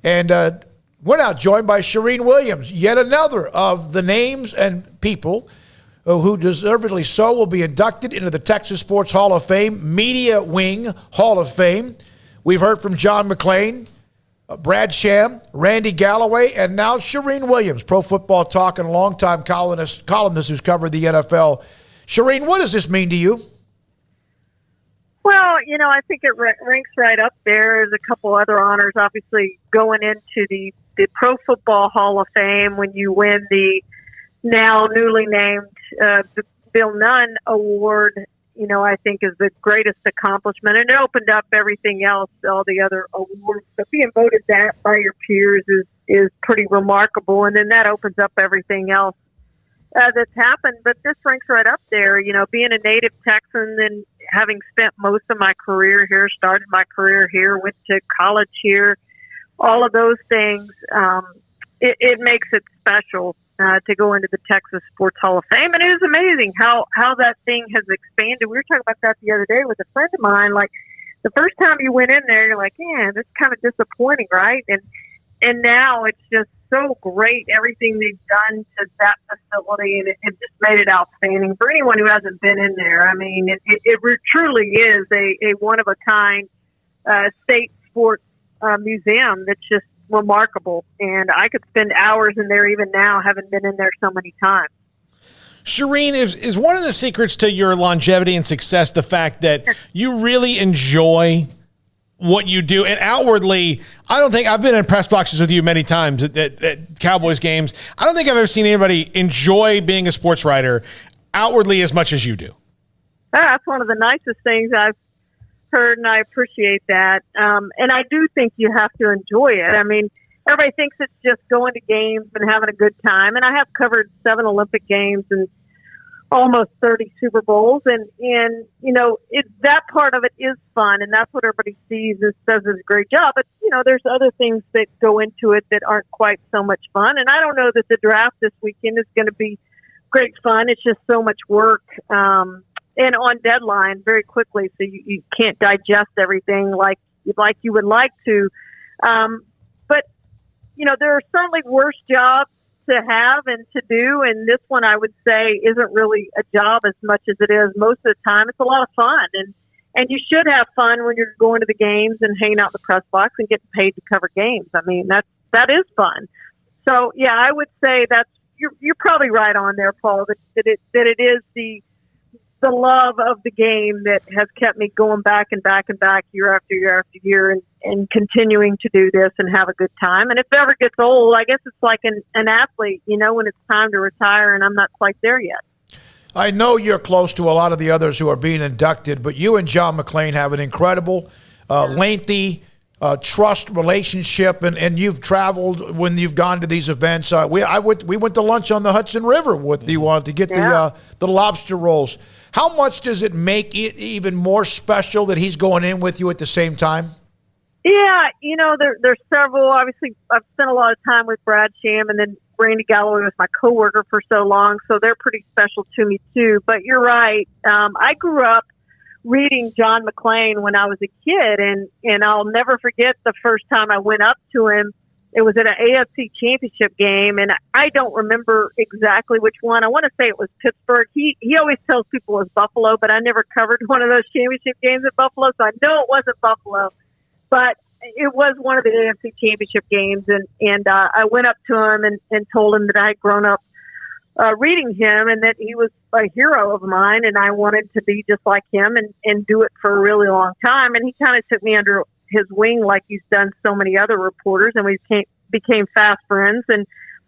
And we're now joined by Charean Williams, yet another of the names and people who deservedly so will be inducted into the Texas Sports Hall of Fame, Media Wing Hall of Fame. We've heard from John McClain, Brad Sham, Randy Galloway, and now Charean Williams, Pro Football Talk and a longtime columnist who's covered the NFL. Charean, what does this mean to you? Well, I think it ranks right up there. There's a couple other honors, obviously, going into the Pro Football Hall of Fame when you win the now newly named Bill Nunn Award, I think is the greatest accomplishment. And it opened up everything else, all the other awards. But being voted that by your peers is pretty remarkable. And then that opens up everything else that's happened. But this ranks right up there, being a native Texan and having spent most of my career here, started my career here, went to college here, all of those things, it makes it special to go into the Texas Sports Hall of Fame. And it is amazing how that thing has expanded. We were talking about that the other day with a friend of mine. Like, the first time you went in there, you're like, yeah, that's kind of disappointing, right? And now it's just so great, everything they've done to that facility, and it just made it outstanding for anyone who hasn't been in there. I mean, it truly is a one-of-a-kind state sports museum that's just remarkable, and I could spend hours in there even now, having been in there so many times. Charean, is one of the secrets to your longevity and success the fact that you really enjoy what you do? And outwardly, I don't think I've been in press boxes with you many times at Cowboys games. I don't think I've ever seen anybody enjoy being a sports writer outwardly as much as you do. That's one of the nicest things I've heard, and I appreciate that. And I do think you have to enjoy it. I mean, everybody thinks it's just going to games and having a good time. And I have covered 7 Olympic Games and almost 30 Super Bowls. And that part of it is fun. And that's what everybody sees and says is a great job. But, there's other things that go into it that aren't quite so much fun. And I don't know that the draft this weekend is going to be great fun. It's just so much work. And on deadline very quickly, so you can't digest everything like you would like to. But, there are certainly worse jobs to have and to do, and this one I would say isn't really a job as much as it is most of the time. It's a lot of fun, and you should have fun when you're going to the games and hanging out in the press box and getting paid to cover games. I mean, that is fun. So, yeah, I would say you're probably right on there, Paul, that it is the love of the game that has kept me going back and back and back year after year after year and continuing to do this and have a good time. And if it ever gets old, I guess it's like an athlete, when it's time to retire, and I'm not quite there yet. I know you're close to a lot of the others who are being inducted, but you and John McClain have an incredible, lengthy trust relationship, and you've traveled when you've gone to these events. We went to lunch on the Hudson River with you to get the lobster rolls. How much does it make it even more special that he's going in with you at the same time? Yeah, there's several. Obviously, I've spent a lot of time with Brad Sham, and then Randy Galloway was my coworker for so long, so they're pretty special to me too. But you're right. I grew up reading John McClain when I was a kid, and I'll never forget the first time I went up to him. It was at an AFC championship game, and I don't remember exactly which one. I want to say it was Pittsburgh. He always tells people it was Buffalo, but I never covered one of those championship games at Buffalo, so I know it wasn't Buffalo. But it was one of the AFC championship games, and I went up to him and told him that I had grown up reading him and that he was a hero of mine, and I wanted to be just like him and do it for a really long time. And he kind of took me under his wing like he's done so many other reporters, and we became fast friends. And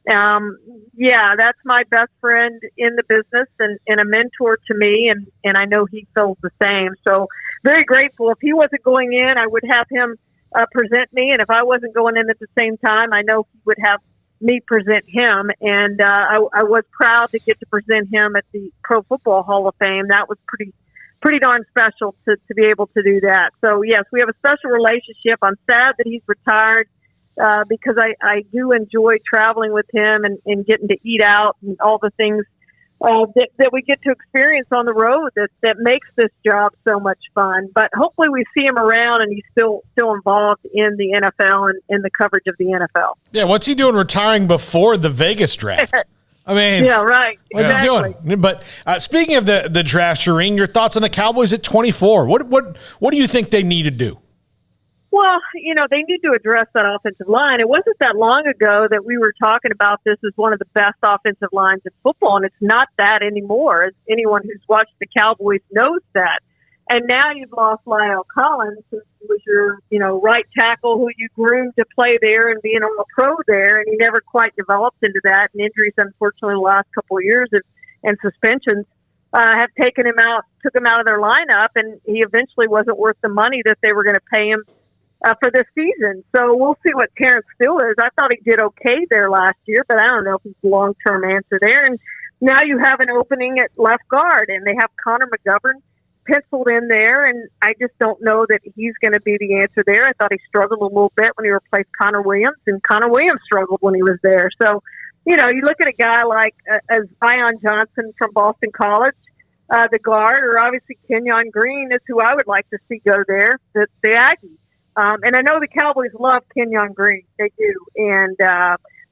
that's my best friend in the business and a mentor to me, and I know he feels the same. So very grateful. If he wasn't going in, I would have him present me, and if I wasn't going in at the same time, I know he would have me present him. And I was proud to get to present him at the Pro Football Hall of Fame. That was pretty darn special to be able to do that. So, yes, we have a special relationship. I'm sad that he's retired because I do enjoy traveling with him and getting to eat out and all the things that we get to experience on the road that makes this job so much fun. But hopefully we see him around and he's still involved in the NFL and in the coverage of the NFL. Yeah, what's he doing retiring before the Vegas draft? I mean, yeah, right. What's he doing? But speaking of the draft, Charean, your thoughts on the Cowboys at 24? What do you think they need to do? Well, they need to address that offensive line. It wasn't that long ago that we were talking about this as one of the best offensive lines in football, and it's not that anymore. As anyone who's watched the Cowboys knows that. And now you've lost Lyle Collins, who was your, right tackle who you groomed to play there and being a pro there, and he never quite developed into that. And injuries, unfortunately, the last couple of years and suspensions have took him out of their lineup, and he eventually wasn't worth the money that they were going to pay him for this season. So we'll see what Terrence Steele is. I thought he did okay there last year, but I don't know if he's the long-term answer there. And now you have an opening at left guard, and they have Connor McGovern penciled in there, and I just don't know that he's going to be the answer there. I thought he struggled a little bit when he replaced Connor Williams, and Connor Williams struggled when he was there. So, you look at a guy like Zion Johnson from Boston College, the guard, or obviously Kenyon Green is who I would like to see go there, the Aggies. And I know the Cowboys love Kenyon Green. They do. And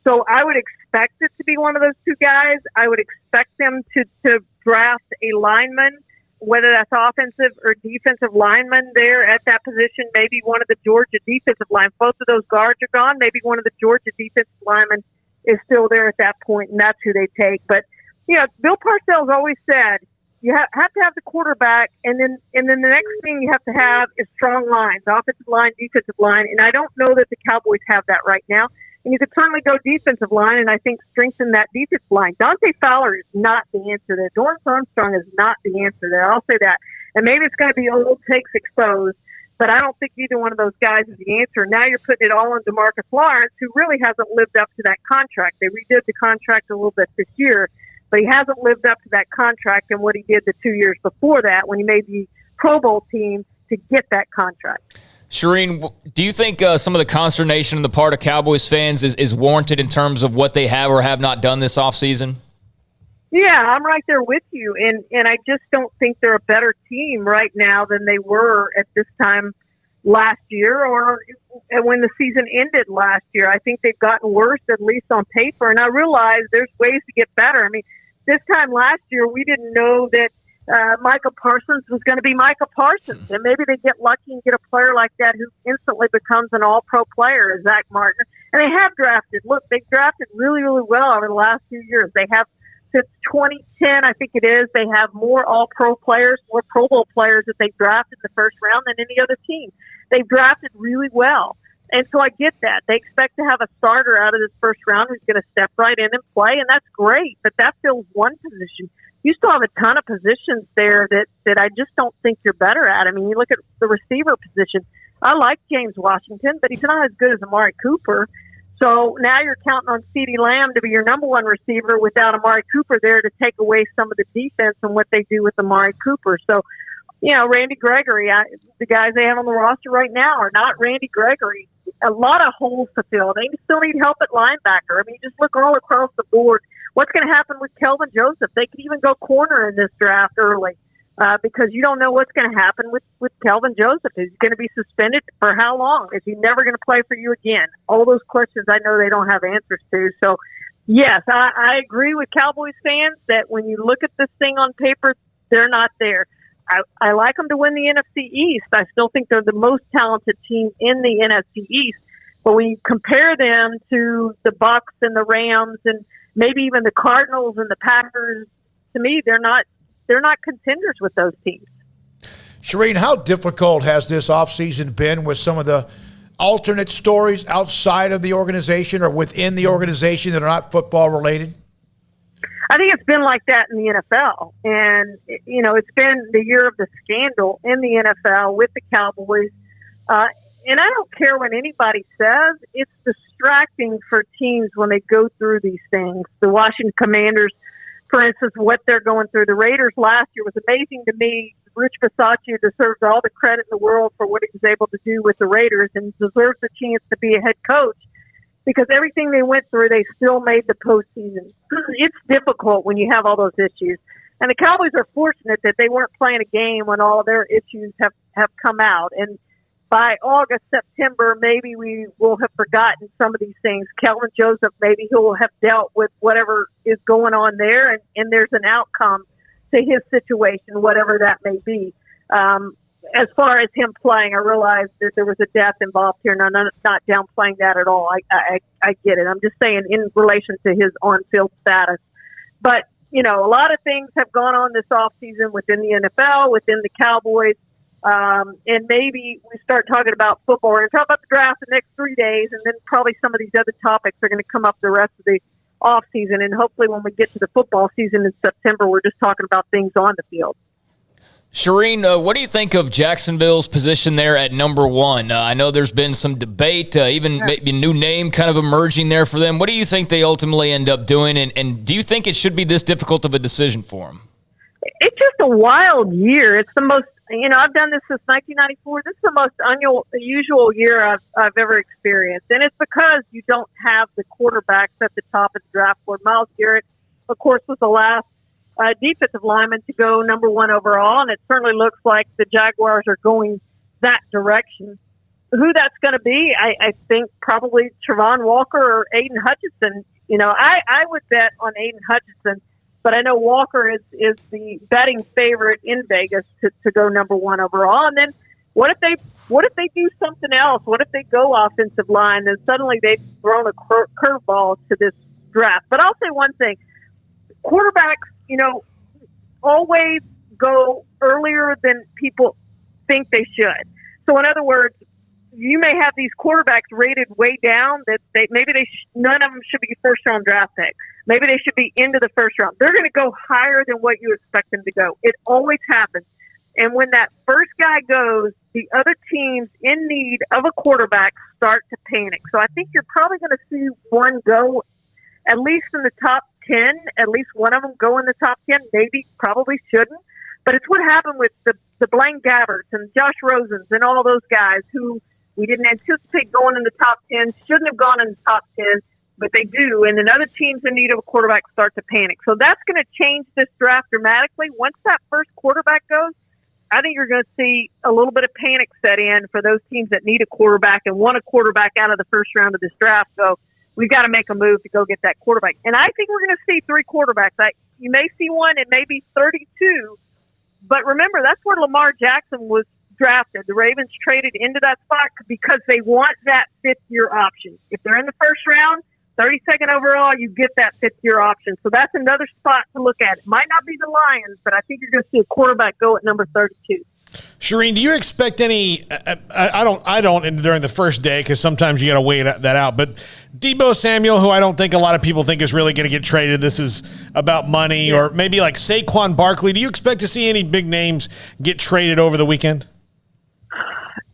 so I would expect it to be one of those two guys. I would expect them to draft a lineman, whether that's offensive or defensive lineman there at that position. Maybe one of the Georgia defensive linemen. Both of those guards are gone. Maybe one of the Georgia defensive linemen is still there at that point, and that's who they take. But, Bill Parcells always said, you have to have the quarterback, and then the next thing you have to have is strong lines, offensive line, defensive line. And I don't know that the Cowboys have that right now. And you could certainly go defensive line, and I think strengthen that defensive line. Dante Fowler is not the answer there. Dorrance Armstrong is not the answer there. I'll say that. And maybe it's going to be old takes exposed, but I don't think either one of those guys is the answer. Now you're putting it all on DeMarcus Lawrence, who really hasn't lived up to that contract. They redid the contract a little bit this year, but he hasn't lived up to that contract and what he did the 2 years before that when he made the Pro Bowl team to get that contract. Charean, do you think some of the consternation on the part of Cowboys fans is warranted in terms of what they have or have not done this offseason? Yeah, I'm right there with you. And I just don't think they're a better team right now than they were at this time last year or when the season ended last year. I think they've gotten worse, at least on paper. And I realize there's ways to get better. I mean, this time last year, we didn't know that Micah Parsons was going to be Micah Parsons. And maybe they get lucky and get a player like that who instantly becomes an all-pro player, Zach Martin. And they have drafted. Look, they've drafted really, really well over the last few years. They have, since 2010, I think it is, they have more all-pro players, more Pro Bowl players that they've drafted in the first round than any other team. They've drafted really well. And so I get that. They expect to have a starter out of this first round who's going to step right in and play, and that's great. But that fills one position. You still have a ton of positions there that I just don't think you're better at. I mean, you look at the receiver position. I like James Washington, but he's not as good as Amari Cooper. So now you're counting on CeeDee Lamb to be your number one receiver without Amari Cooper there to take away some of the defense and what they do with Amari Cooper. So, Randy Gregory, the guys they have on the roster right now are not Randy Gregory. A lot of holes to fill. They still need help at linebacker. I mean, just look all across the board. What's going to happen with Kelvin Joseph? They could even go corner in this draft early because you don't know what's going to happen with Kelvin Joseph. Is he going to be suspended for how long? Is he never going to play for you again? All those questions I know they don't have answers to. So, yes, I agree with Cowboys fans that when you look at this thing on paper, they're not there. I like them to win the NFC East. I still think they're the most talented team in the NFC East. But when you compare them to the Bucs and the Rams and maybe even the Cardinals and the Packers, to me, they're not contenders with those teams. Charean, how difficult has this offseason been with some of the alternate stories outside of the organization or within the organization that are not football related? I think it's been like that in the NFL. And, it's been the year of the scandal in the NFL with the Cowboys. And I don't care what anybody says. It's distracting for teams when they go through these things. The Washington Commanders, for instance, what they're going through. The Raiders last year was amazing to me. Rich Bisaccia deserves all the credit in the world for what he was able to do with the Raiders and deserves a chance to be a head coach. because everything they went through, they still made the postseason. It's difficult when you have all those issues. And the Cowboys are fortunate that they weren't playing a game when all their issues have come out. And by August, September, maybe we will have forgotten some of these things. Kelvin Joseph, maybe he'll have dealt with whatever is going on there, and there's an outcome to his situation, whatever that may be. As far as him playing, I realized that there was a death involved here, and I'm not downplaying that at all. I get it. I'm just saying in relation to his on-field status. But, you know, a lot of things have gone on this offseason within the NFL, within the Cowboys, and maybe we start talking about football. We're going to talk about the draft the next 3 days, and then probably some of these other topics are going to come up the rest of the offseason. And hopefully when we get to the football season in September, we're just talking about things on the field. Charean, what do you think of Jacksonville's position there at number one? I know there's been some debate, even maybe a new name kind of emerging there for them. What do you think they ultimately end up doing, and do you think it should be this difficult of a decision for them? It's just a wild year. It's the most, you know, I've done this since 1994. This is the most unusual year I've ever experienced, and it's because you don't have the quarterbacks at the top of the draft board. Myles Garrett, of course, was the last defensive lineman to go number one overall, and it certainly looks like the Jaguars are going that direction. Who that's going to be, I think probably Travon Walker or Aiden Hutchinson. You know, I would bet on Aiden Hutchinson, but I know Walker is the betting favorite in Vegas to go number one overall. And then what if they do something else? What if they go offensive line and suddenly they've thrown a curveball to this draft? But I'll say one thing: quarterbacks, you know, always go earlier than people think they should. So in other words, you may have these quarterbacks rated way down that none of them should be first round draft picks. Maybe they should be into the first round. They're going to go higher than what you expect them to go. It always happens. And when that first guy goes, the other teams in need of a quarterback start to panic. So I think you're probably going to see one go at least in the top 10, at least one of them go in the top 10, maybe, probably shouldn't. But it's what happened with the Blaine Gabberts and Josh Rosens and all those guys who we didn't anticipate going in the top 10, shouldn't have gone in the top 10, but they do. And then other teams in need of a quarterback start to panic. So that's going to change this draft dramatically. Once that first quarterback goes, I think you're going to see a little bit of panic set in for those teams that need a quarterback and want a quarterback out of the first round of this draft. So we've got to make a move to go get that quarterback. And I think we're going to see three quarterbacks. You may see one, it may be 32. But remember, that's where Lamar Jackson was drafted. The Ravens traded into that spot because they want that fifth-year option. If they're in the first round, 32nd overall, you get that fifth-year option. So that's another spot to look at. It might not be the Lions, but I think you're going to see a quarterback go at number 32. Charean, do you expect any? I don't during the first day because sometimes you got to wait that out. But Deebo Samuel, who I don't think a lot of people think is really going to get traded. This is about money, or maybe like Saquon Barkley. Do you expect to see any big names get traded over the weekend?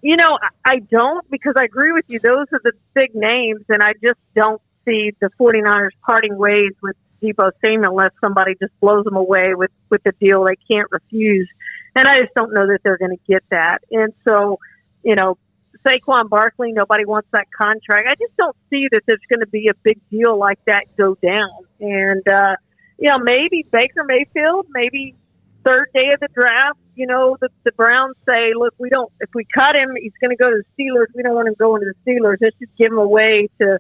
You know, I don't, because I agree with you. Those are the big names, and I just don't see the 49ers parting ways with Deebo Samuel unless somebody just blows them away with a deal they can't refuse. And I just don't know that they're going to get that. And so, you know, Saquon Barkley, nobody wants that contract. I just don't see that there's going to be a big deal like that go down. And, you know, maybe Baker Mayfield, maybe third day of the draft, you know, the Browns say, look, if we cut him, he's going to go to the Steelers. We don't want him going to the Steelers. Let's just give him away to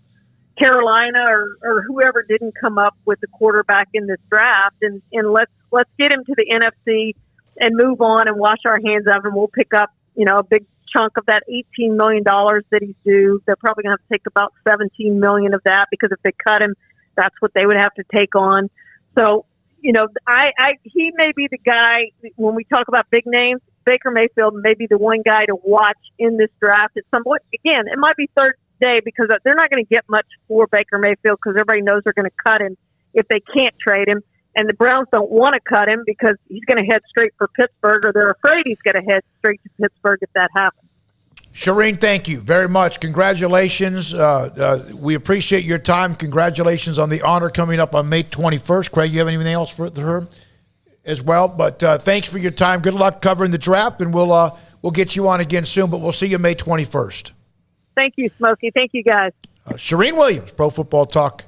Carolina or whoever didn't come up with the quarterback in this draft. And let's get him to the NFC and move on and wash our hands of him. We'll pick up, you know, a big chunk of that $18 million that he's due. They're probably going to have to take about $17 million of that because if they cut him, that's what they would have to take on. So, you know, he may be the guy when we talk about big names. Baker Mayfield may be the one guy to watch in this draft at some point. Again, it might be third day because they're not going to get much for Baker Mayfield because everybody knows they're going to cut him if they can't trade him. And the Browns don't want to cut him because he's going to head straight for Pittsburgh, or they're afraid he's going to head straight to Pittsburgh if that happens. Charean, thank you very much. Congratulations. We appreciate your time. Congratulations on the honor coming up on May 21st. Craig, you have anything else for her as well? But thanks for your time. Good luck covering the draft, and we'll get you on again soon, but we'll see you May 21st. Thank you, Smokey. Thank you, guys. Charean Williams, Pro Football Talk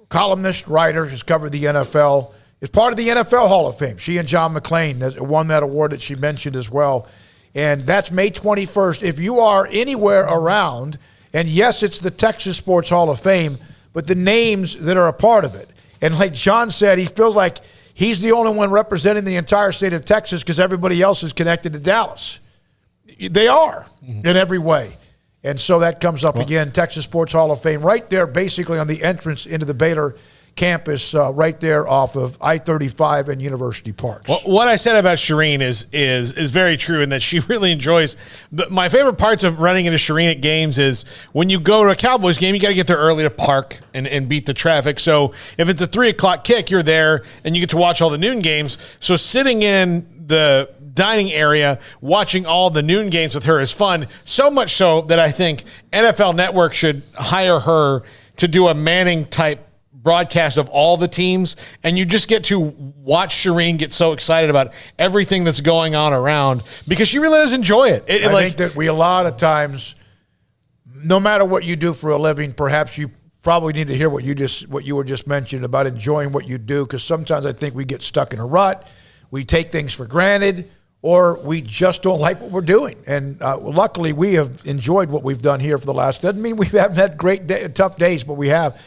columnist, writer, has covered the NFL, is part of the NFL Hall of Fame. She and John McClain won that award that she mentioned as well. And that's May 21st. If you are anywhere around, and yes, it's the Texas Sports Hall of Fame, but the names that are a part of it. And like John said, he feels like he's the only one representing the entire state of Texas because everybody else is connected to Dallas. They are in every way. And so that comes up again, Texas Sports Hall of Fame, right there basically on the entrance into the Baylor campus, right there off of I-35 and University Park. Well, what I said about Charean is very true, in that she really enjoys my favorite parts of running into Charean at games is when you go to a Cowboys game, you got to get there early to park and beat the traffic. So if it's a 3:00 kick, you're there and you get to watch all the noon games. So sitting in the dining area watching all the noon games with her is fun, so much so that I think NFL Network should hire her to do a Manning type broadcast of all the teams, and you just get to watch Charean get so excited about everything that's going on around, because she really does enjoy it. I think that we, a lot of times, no matter what you do for a living, perhaps you probably need to hear what you were just mentioning about enjoying what you do, because sometimes I think we get stuck in a rut, we take things for granted, or we just don't like what we're doing. And luckily, we have enjoyed what we've done here for the last. Doesn't mean we haven't had tough days, but we have.